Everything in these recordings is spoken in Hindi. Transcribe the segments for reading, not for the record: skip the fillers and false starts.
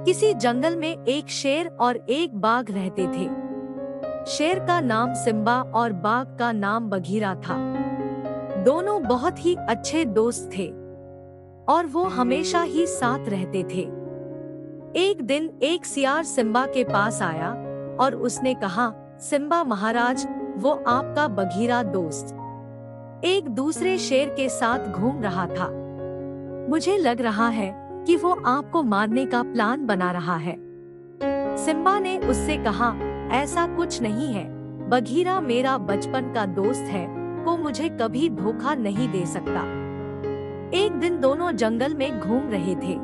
किसी जंगल में एक शेर और एक बाघ रहते थे। शेर का नाम सिम्बा और बाघ का नाम बघीरा था। दोनों बहुत ही अच्छे दोस्त थे और वो हमेशा ही साथ रहते थे। एक दिन एक सियार सिम्बा के पास आया और उसने कहा, सिम्बा महाराज, वो आपका बघीरा दोस्त एक दूसरे शेर के साथ घूम रहा था। मुझे लग रहा है कि वो आपको मारने का प्लान बना रहा है। सिम्बा ने उससे कहा, ऐसा कुछ नहीं है, बघीरा मेरा बचपन का दोस्त है, वो मुझे कभी धोखा नहीं दे सकता। एक दिन दोनों जंगल में घूम रहे थे,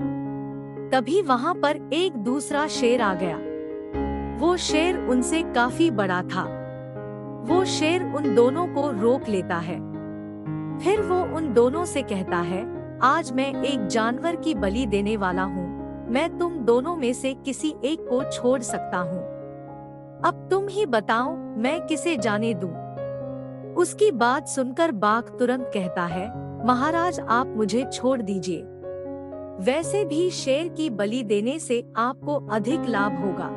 तभी वहाँ पर एक दूसरा शेर आ गया। वो शेर उनसे काफी बड़ा था। वो शेर उन दोनों को रोक लेता है। फिर वो उन दोनों से कहता है, आज मैं एक जानवर की बलि देने वाला हूँ। मैं तुम दोनों में से किसी एक को छोड़ सकता हूँ। अब तुम ही बताओ मैं किसे जाने दूं? उसकी बात सुनकर बाघ तुरंत कहता है, महाराज आप मुझे छोड़ दीजिए। वैसे भी शेर की बलि देने से आपको अधिक लाभ होगा।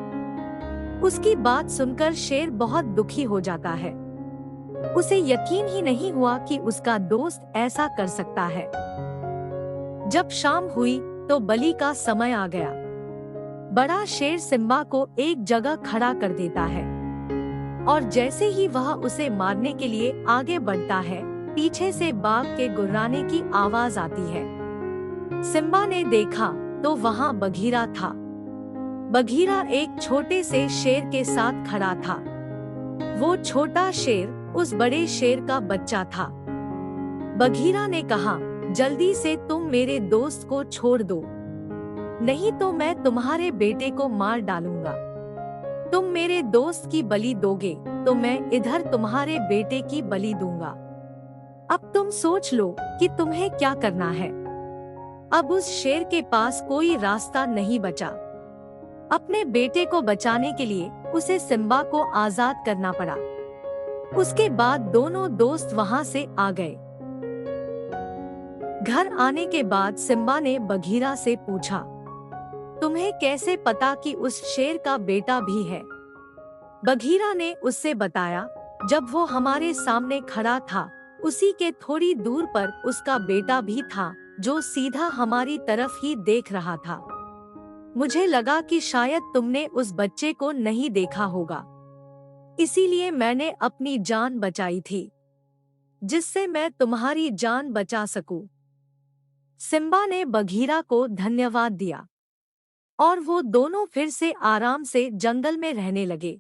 उसकी बात सुनकर शेर बहुत दुखी हो जाता है। उसे यकीन ही नहीं हुआ कि उसका दोस्त ऐसा कर सकता है। जब शाम हुई तो बलि का समय आ गया। बड़ा शेर सिम्बा को एक जगह खड़ा कर देता है और जैसे ही वह उसे मारने के लिए आगे बढ़ता है, पीछे से बाघ के गुर्राने की आवाज आती है। सिम्बा ने देखा तो वहाँ बघीरा था। बघीरा एक छोटे से शेर के साथ खड़ा था। वो छोटा शेर उस बड़े शेर का बच्चा था। बघीरा ने कहा, जल्दी से तुम मेरे दोस्त को छोड़ दो, नहीं तो मैं तुम्हारे बेटे को मार डालूंगा। तुम मेरे दोस्त की बलि दोगे तो मैं इधर तुम्हारे बेटे की बलि दूंगा। अब तुम सोच लो कि तुम्हें क्या करना है। अब उस शेर के पास कोई रास्ता नहीं बचा। अपने बेटे को बचाने के लिए उसे सिम्बा को आजाद करना पड़ा। उसके बाद दोनों दोस्त वहां से आ गए। घर आने के बाद सिम्बा ने बघीरा से पूछा, तुम्हें कैसे पता कि उस शेर का बेटा भी है? बघीरा ने उससे बताया, जब वो हमारे सामने खड़ा था, उसी के थोड़ी दूर पर उसका बेटा भी था, जो सीधा हमारी तरफ ही देख रहा था। मुझे लगा कि शायद तुमने उस बच्चे को नहीं देखा होगा, इसीलिए मैंने अपनी जान बचाई थी, जिससे मैं तुम्हारी जान बचा सकूं। सिम्बा ने बघीरा को धन्यवाद दिया और वो दोनों फिर से आराम से जंगल में रहने लगे।